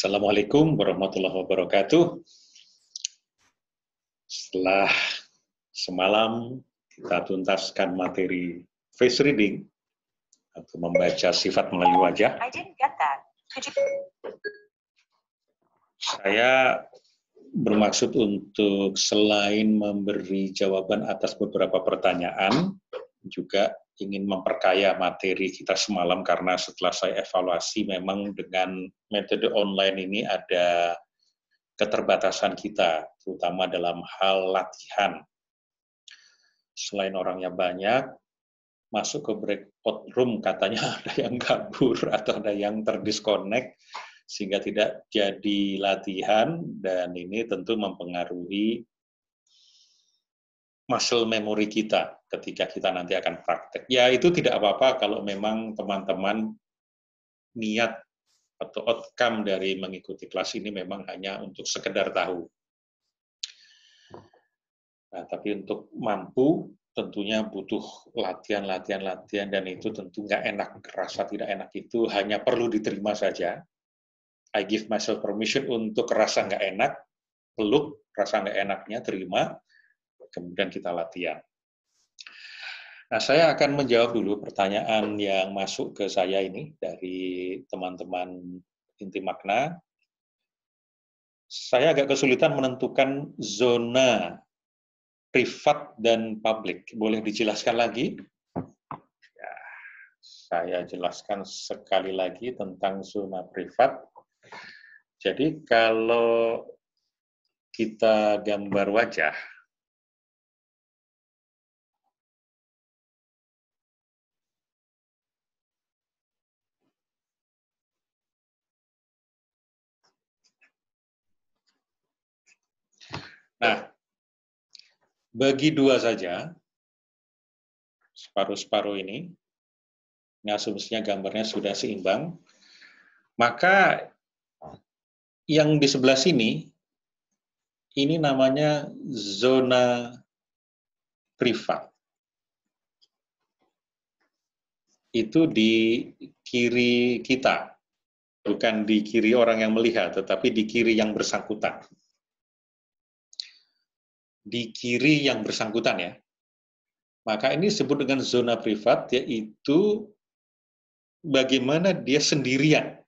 Assalamualaikum warahmatullahi wabarakatuh. Setelah semalam kita tuntaskan materi face reading atau membaca sifat melalui wajah, saya bermaksud untuk selain memberi jawaban atas beberapa pertanyaan, juga ingin memperkaya materi kita semalam karena setelah saya evaluasi memang dengan metode online ini ada keterbatasan kita, terutama dalam hal latihan. Selain orangnya banyak, masuk ke breakout room katanya ada yang kabur atau ada yang terdisconnect, sehingga tidak jadi latihan, dan ini tentu mempengaruhi muscle memory kita ketika kita nanti akan praktek. Ya itu tidak apa-apa kalau memang teman-teman niat atau outcome dari mengikuti kelas ini memang hanya untuk sekedar tahu. Nah, tapi untuk mampu tentunya butuh latihan, dan itu tentu nggak enak, rasa tidak enak itu hanya perlu diterima saja. I give myself permission untuk rasa nggak enak, peluk rasa nggak enaknya, terima, kemudian kita latihan. Nah, saya akan menjawab dulu pertanyaan yang masuk ke saya ini dari teman-teman inti makna. Saya agak kesulitan menentukan zona privat dan publik. Boleh dijelaskan lagi? Ya, saya jelaskan sekali lagi tentang zona privat. Jadi kalau kita gambar wajah, nah, bagi dua saja, separuh-separuh ini, asumsinya gambarnya sudah seimbang, maka yang di sebelah sini, ini namanya zona privat. Itu di kiri kita, bukan di kiri orang yang melihat, tetapi di kiri yang bersangkutan. Di kiri yang bersangkutan ya. Maka ini disebut dengan zona privat, yaitu bagaimana dia sendirian,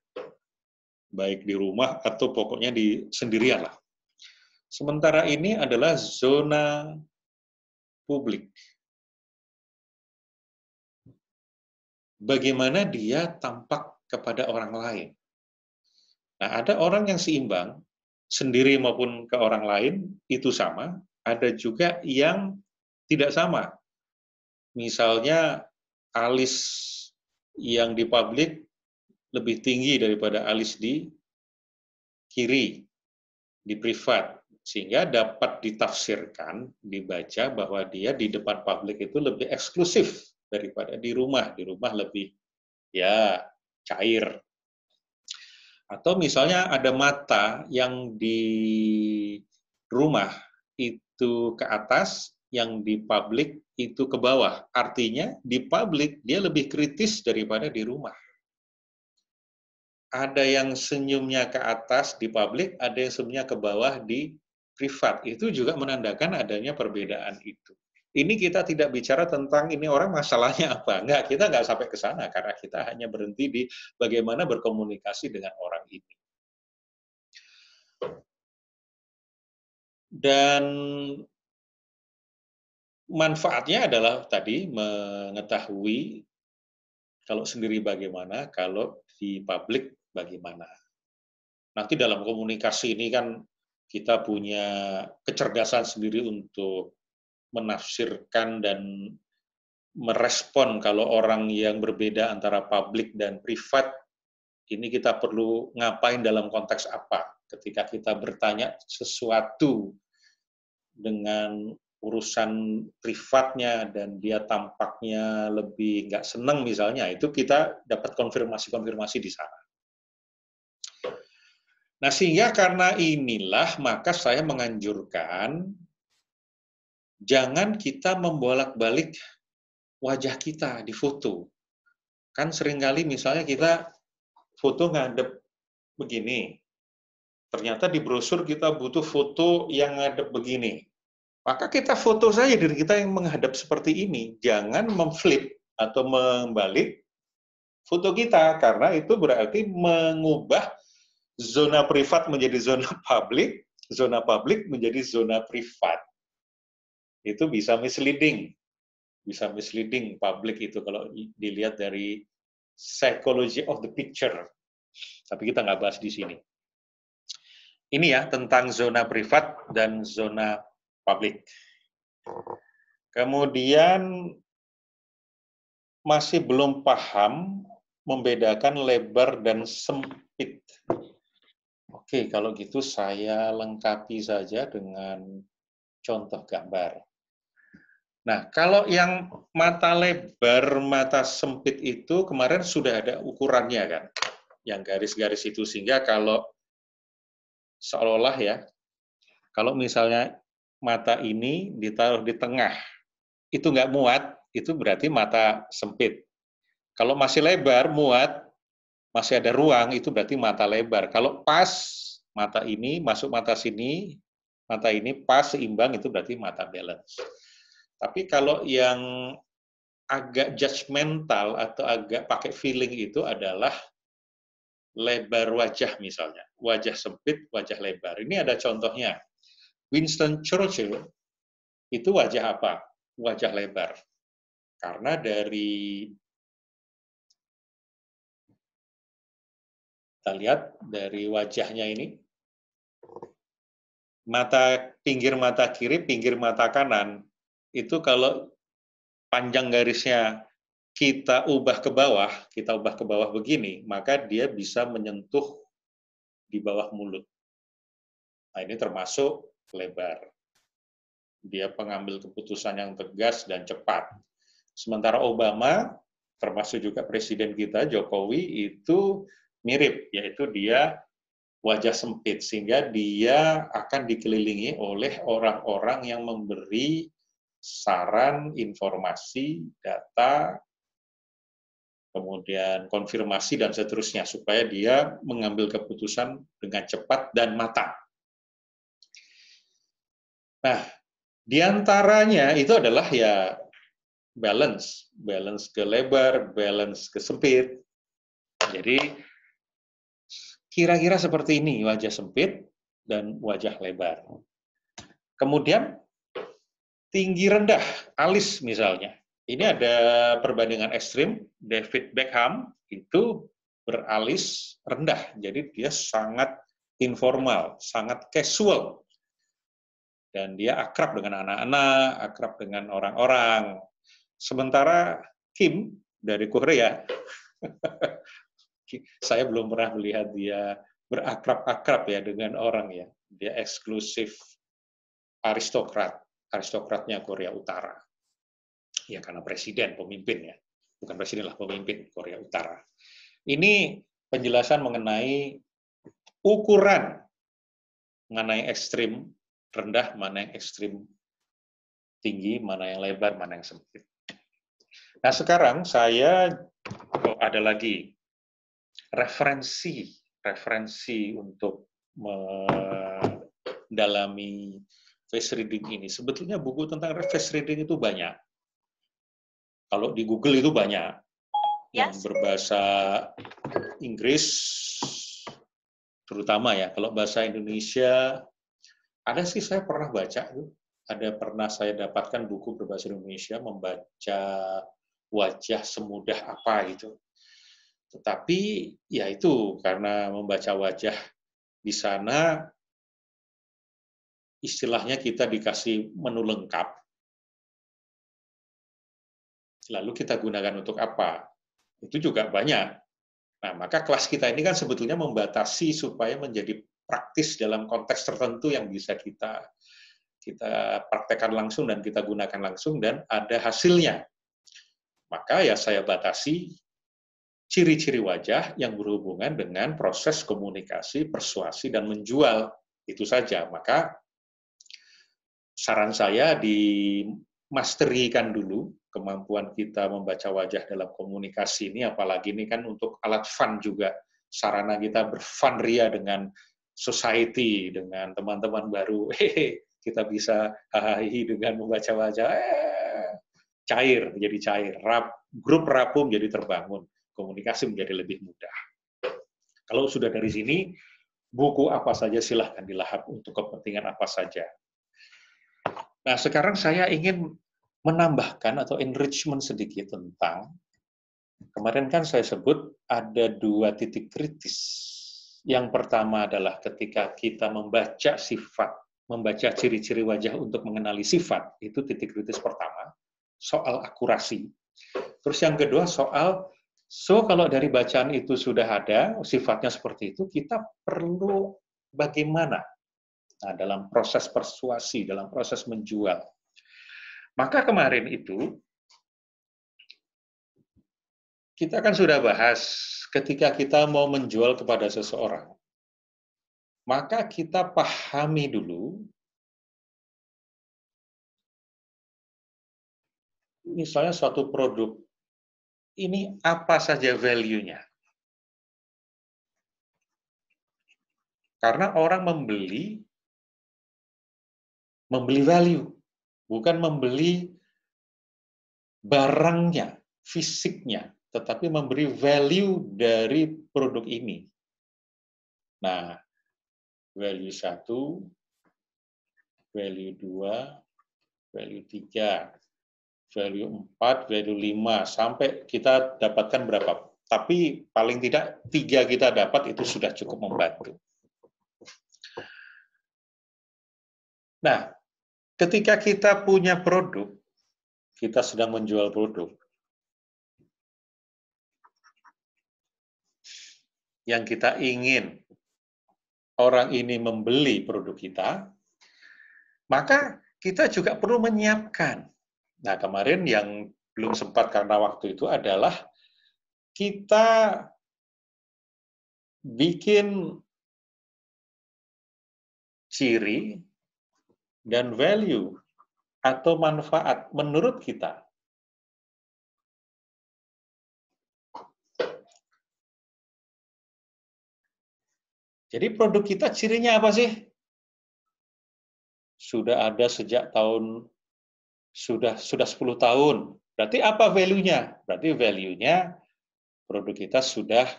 baik di rumah atau pokoknya di sendirian lah. Sementara ini adalah zona publik. Bagaimana dia tampak kepada orang lain. Nah, ada orang yang seimbang, sendiri maupun ke orang lain, itu sama. Ada juga yang tidak sama. Misalnya, alis yang di publik lebih tinggi daripada alis di kiri, di privat. Sehingga dapat ditafsirkan, dibaca bahwa dia di depan publik itu lebih eksklusif daripada di rumah. Di rumah lebih, ya, cair. Atau misalnya ada mata yang di rumah itu ke atas, yang di publik itu ke bawah. Artinya di publik dia lebih kritis daripada di rumah. Ada yang senyumnya ke atas di publik, ada yang senyumnya ke bawah di privat. Itu juga menandakan adanya perbedaan itu. Ini kita tidak bicara tentang ini orang masalahnya apa. Enggak, kita enggak sampai ke sana, karena kita hanya berhenti di bagaimana berkomunikasi dengan orang ini. Dan manfaatnya adalah tadi mengetahui kalau sendiri bagaimana, kalau di publik bagaimana. Nanti dalam komunikasi ini kan kita punya kecerdasan sendiri untuk menafsirkan dan merespon kalau orang yang berbeda antara publik dan privat, ini kita perlu ngapain dalam konteks apa. Ketika kita bertanya sesuatu dengan urusan privatnya dan dia tampaknya lebih nggak senang misalnya, itu kita dapat konfirmasi-konfirmasi di sana. Nah, sehingga karena inilah maka saya menganjurkan jangan kita membolak-balik wajah kita di foto. Kan seringkali misalnya kita foto ngadep begini, Ternyata di brosur kita butuh foto yang ngadep begini. Maka kita foto saja diri kita yang menghadap seperti ini. Jangan memflip atau membalik foto kita, karena itu berarti mengubah zona privat menjadi zona publik menjadi zona privat. Itu bisa misleading publik itu kalau dilihat dari psychology of the picture. Tapi kita nggak bahas di sini. Ini ya tentang zona privat dan zona publik. Kemudian masih belum paham membedakan lebar dan sempit. Oke, kalau gitu saya lengkapi saja dengan contoh gambar. Nah, kalau yang mata lebar, mata sempit itu kemarin sudah ada ukurannya kan, yang garis-garis itu, sehingga kalau seolah-olah ya, kalau misalnya mata ini ditaruh di tengah, itu nggak muat, itu berarti mata sempit. Kalau masih lebar, muat, masih ada ruang, itu berarti mata lebar. Kalau pas mata ini, masuk mata sini, mata ini pas, seimbang, itu berarti mata balance. Tapi kalau yang agak judgmental atau agak pakai feeling itu adalah lebar wajah misalnya. Wajah sempit, wajah lebar. Ini ada contohnya. Winston Churchill itu wajah apa? Wajah lebar. Karena dari kita lihat dari wajahnya ini, pinggir mata kiri, pinggir mata kanan, itu kalau panjang garisnya kita ubah ke bawah begini, maka dia bisa menyentuh di bawah mulut. Nah, ini termasuk lebar. Dia pengambil keputusan yang tegas dan cepat. Sementara Obama, termasuk juga presiden kita, Jokowi, itu mirip, yaitu dia wajah sempit, sehingga dia akan dikelilingi oleh orang-orang yang memberi saran, informasi, data, kemudian konfirmasi, dan seterusnya, supaya dia mengambil keputusan dengan cepat dan matang. Nah, diantaranya itu adalah ya balance ke lebar, balance ke sempit. Jadi, kira-kira seperti ini wajah sempit dan wajah lebar. Kemudian tinggi rendah, alis misalnya. Ini ada perbandingan ekstrim. David Beckham itu beralis rendah, jadi dia sangat informal, sangat casual. Dan dia akrab dengan anak-anak, akrab dengan orang-orang. Sementara Kim dari Korea, saya belum pernah melihat dia berakrab-akrab ya dengan orang ya. Dia eksklusif aristokratnya Korea Utara. Ya karena presiden, pemimpin ya. Bukan presiden lah, pemimpin Korea Utara. Ini penjelasan mengenai ukuran mana yang ekstrim rendah, mana yang ekstrim tinggi, mana yang lebar, mana yang sempit. Nah sekarang ada lagi referensi untuk mendalami face reading ini. Sebetulnya buku tentang face reading itu banyak. Kalau di Google itu banyak. Yang berbahasa Inggris, terutama ya. Kalau bahasa Indonesia, ada sih saya pernah baca. Pernah saya dapatkan buku berbahasa Indonesia, membaca wajah semudah apa gitu. Tetapi ya itu, karena membaca wajah di sana, istilahnya kita dikasih menu lengkap, lalu kita gunakan untuk apa? Itu juga banyak. Nah, maka kelas kita ini kan sebetulnya membatasi supaya menjadi praktis dalam konteks tertentu yang bisa kita praktekkan langsung dan kita gunakan langsung dan ada hasilnya. Maka ya saya batasi ciri-ciri wajah yang berhubungan dengan proses komunikasi, persuasi, dan menjual. Itu saja. Maka saran saya dimasterikan dulu kemampuan kita membaca wajah dalam komunikasi ini, apalagi ini kan untuk alat fun juga, sarana kita berfun ria dengan society dengan teman-teman baru, kita bisa hahaha dengan membaca-baca, cair, menjadi cair, grup rapuh menjadi terbangun, komunikasi menjadi lebih mudah. Kalau sudah dari sini, buku apa saja silahkan dilahap untuk kepentingan apa saja. Nah, sekarang saya ingin menambahkan atau enrichment sedikit tentang, kemarin kan saya sebut ada 2 titik kritis. Yang pertama adalah ketika kita membaca sifat, membaca ciri-ciri wajah untuk mengenali sifat, itu titik kritis pertama, soal akurasi. Terus yang kedua soal, kalau dari bacaan itu sudah ada, sifatnya seperti itu, kita perlu bagaimana? Nah, dalam proses persuasi, dalam proses menjual. Maka kemarin itu, kita kan sudah bahas ketika kita mau menjual kepada seseorang, maka kita pahami dulu, misalnya suatu produk, ini apa saja value-nya. Karena orang membeli value, bukan membeli barangnya, fisiknya, tetapi memberi value dari produk ini. Nah, value 1, value 2, value 3, value 4, value 5, sampai kita dapatkan berapa. Tapi paling tidak 3 kita dapat, itu sudah cukup membantu. Nah, ketika kita punya produk, kita sedang menjual produk, yang kita ingin orang ini membeli produk kita, maka kita juga perlu menyiapkan. Nah, kemarin yang belum sempat karena waktu itu adalah kita bikin ciri dan value atau manfaat menurut kita. Jadi produk kita cirinya apa sih? Sudah ada sejak tahun, sudah 10 tahun. Berarti apa value-nya? Berarti value-nya produk kita sudah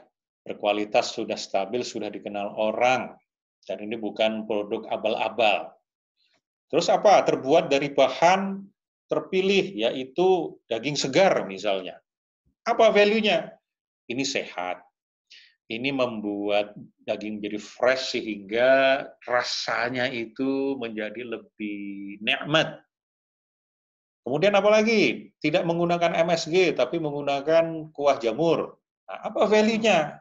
berkualitas, sudah stabil, sudah dikenal orang. Dan ini bukan produk abal-abal. Terus apa? Terbuat dari bahan terpilih, yaitu daging segar misalnya. Apa value-nya? Ini sehat. Ini membuat daging menjadi fresh sehingga rasanya itu menjadi lebih nikmat. Kemudian apa lagi? Tidak menggunakan MSG, tapi menggunakan kuah jamur. Nah, apa value-nya?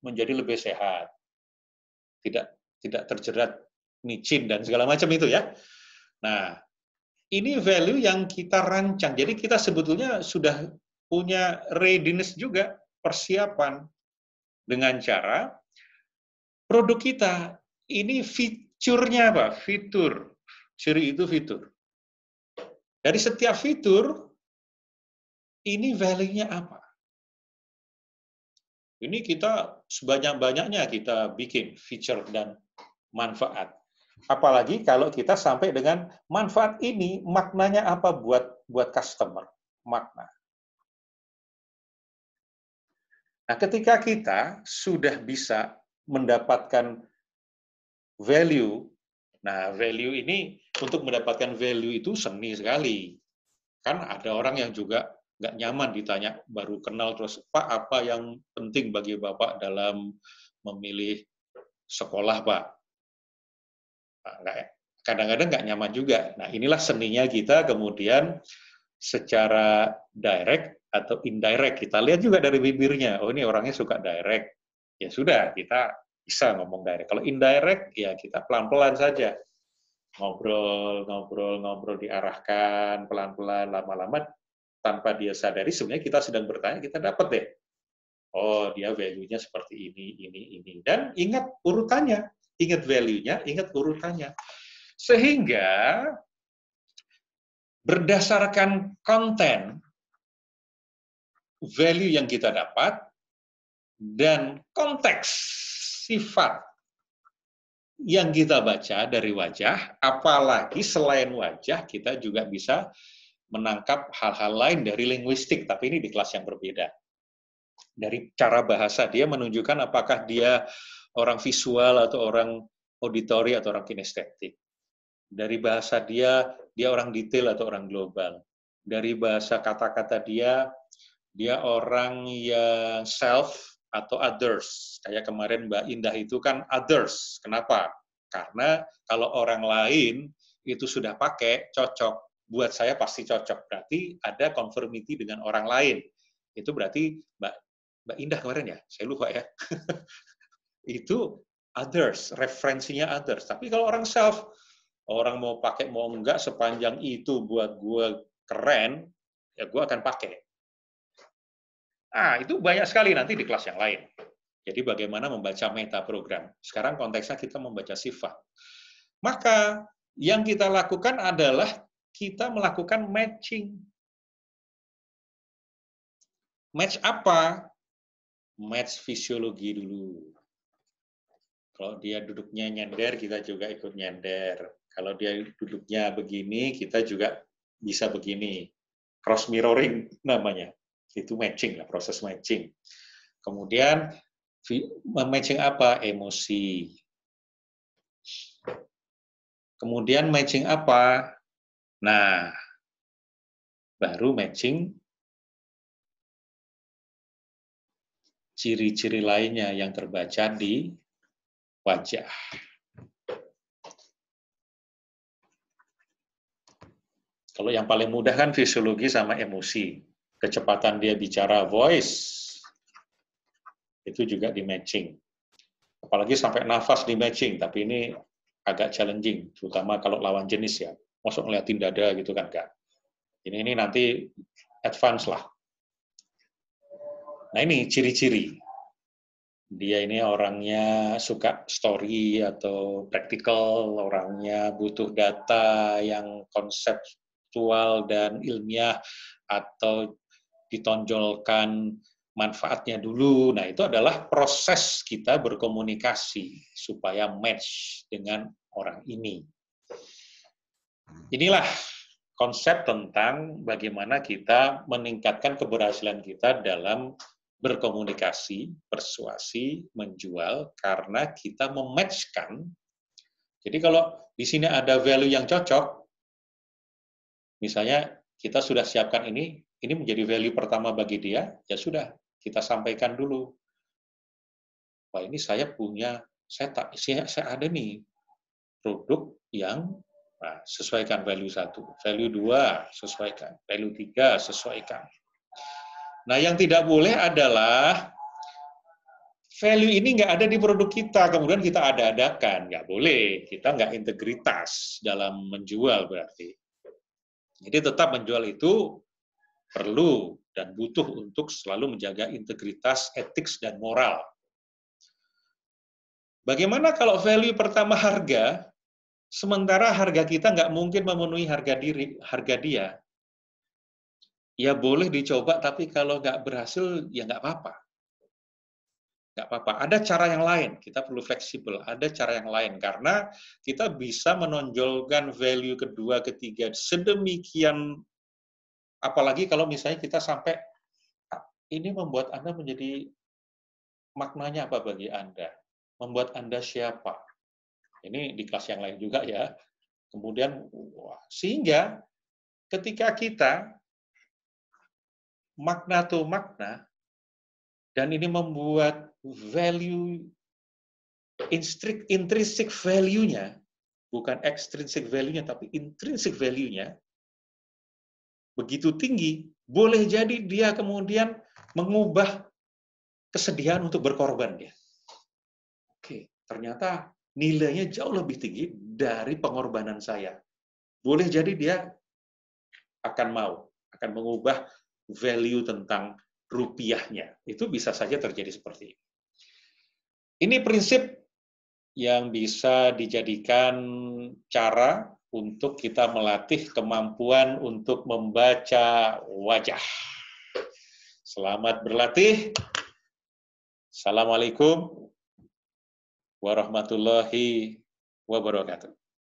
Menjadi lebih sehat. Tidak terjerat micin dan segala macam itu ya. Nah, ini value yang kita rancang. Jadi kita sebetulnya sudah punya readiness juga, persiapan. Dengan cara produk kita ini fiturnya apa? Fitur. Ciri itu fitur. Dari setiap fitur, ini value-nya apa? Ini kita sebanyak-banyaknya kita bikin feature dan manfaat. Apalagi kalau kita sampai dengan manfaat ini, maknanya apa buat customer? Makna. Nah, ketika kita sudah bisa mendapatkan value, nah value ini, untuk mendapatkan value itu seni sekali. Kan ada orang yang juga nggak nyaman ditanya, baru kenal terus, Pak, apa yang penting bagi Bapak dalam memilih sekolah, Pak? Nah, kadang-kadang nggak nyaman juga. Nah, inilah seninya kita kemudian secara direct atau indirect, kita lihat juga dari bibirnya, oh ini orangnya suka direct, ya sudah, kita bisa ngomong direct. Kalau indirect, ya kita pelan-pelan saja. Ngobrol, diarahkan, pelan-pelan, lama-lama, tanpa dia sadari, sebenarnya kita sedang bertanya, kita dapat deh. Oh, dia value-nya seperti ini. Dan ingat urutannya, ingat value-nya, ingat urutannya. Sehingga, berdasarkan konten, value yang kita dapat, dan konteks sifat yang kita baca dari wajah, apalagi selain wajah, kita juga bisa menangkap hal-hal lain dari linguistik, tapi ini di kelas yang berbeda. Dari cara bahasa, dia menunjukkan apakah dia orang visual atau orang auditori atau orang kinestetik. Dari bahasa dia orang detail atau orang global. Dari bahasa kata-kata dia orang yang self atau others. Kayak kemarin Mbak Indah itu kan others. Kenapa? Karena kalau orang lain itu sudah pakai, cocok. Buat saya pasti cocok. Berarti ada conformity dengan orang lain. Itu berarti Mbak Indah kemarin ya? Saya lupa ya. Itu others, referensinya others. Tapi kalau orang self, orang mau pakai mau enggak, sepanjang itu buat gue keren, ya gue akan pakai. Itu banyak sekali nanti di kelas yang lain. Jadi bagaimana membaca meta program. Sekarang konteksnya kita membaca sifat. Maka yang kita lakukan adalah kita melakukan matching. Match apa? Match fisiologi dulu. Kalau dia duduknya nyender, kita juga ikut nyender. Kalau dia duduknya begini, kita juga bisa begini. Cross mirroring namanya. Itu matching lah, proses matching. Kemudian matching apa? Emosi. Kemudian matching apa? Nah, baru matching ciri-ciri lainnya yang terbaca di wajah. Kalau yang paling mudah kan fisiologi sama emosi. Kecepatan dia bicara, voice, itu juga di matching. Apalagi sampai nafas di matching, tapi ini agak challenging, terutama kalau lawan jenis ya. Masuk ngeliatin dada gitu kan, enggak. Ini nanti advance lah. Nah ini ciri-ciri. Dia ini orangnya suka story atau practical, orangnya butuh data yang konseptual dan ilmiah, atau ditonjolkan manfaatnya dulu. Nah, itu adalah proses kita berkomunikasi supaya match dengan orang ini. Inilah konsep tentang bagaimana kita meningkatkan keberhasilan kita dalam berkomunikasi, persuasi, menjual, karena kita mematchkan. Jadi kalau di sini ada value yang cocok, misalnya kita sudah siapkan ini menjadi value pertama bagi dia, ya sudah, kita sampaikan dulu. Wah, ini saya ada nih produk yang sesuaikan value 1, value 2 sesuaikan, value 3 sesuaikan. Nah, yang tidak boleh adalah value ini nggak ada di produk kita, kemudian kita ada-adakan. Nggak boleh, kita nggak integritas dalam menjual berarti. Jadi tetap menjual itu perlu dan butuh untuk selalu menjaga integritas, etik, dan moral. Bagaimana kalau value pertama harga, sementara harga kita nggak mungkin memenuhi harga dia? Ya boleh dicoba, tapi kalau nggak berhasil, ya nggak apa-apa. Nggak apa-apa. Ada cara yang lain, kita perlu fleksibel. Ada cara yang lain, karena kita bisa menonjolkan value kedua, ketiga, sedemikian, apalagi kalau misalnya kita sampai, ini membuat Anda menjadi, maknanya apa bagi Anda? Membuat Anda siapa? Ini di kelas yang lain juga ya. Kemudian, sehingga ketika kita makna to makna, dan ini membuat value, intrinsic value-nya, bukan extrinsic value-nya, tapi intrinsic value-nya, begitu tinggi, boleh jadi dia kemudian mengubah kesediaan untuk berkorban dia. Oke, ternyata nilainya jauh lebih tinggi dari pengorbanan saya. Boleh jadi dia akan akan mengubah value tentang rupiahnya. Itu bisa saja terjadi seperti ini. Ini prinsip yang bisa dijadikan cara untuk kita melatih kemampuan untuk membaca wajah. Selamat berlatih. Assalamualaikum warahmatullahi wabarakatuh.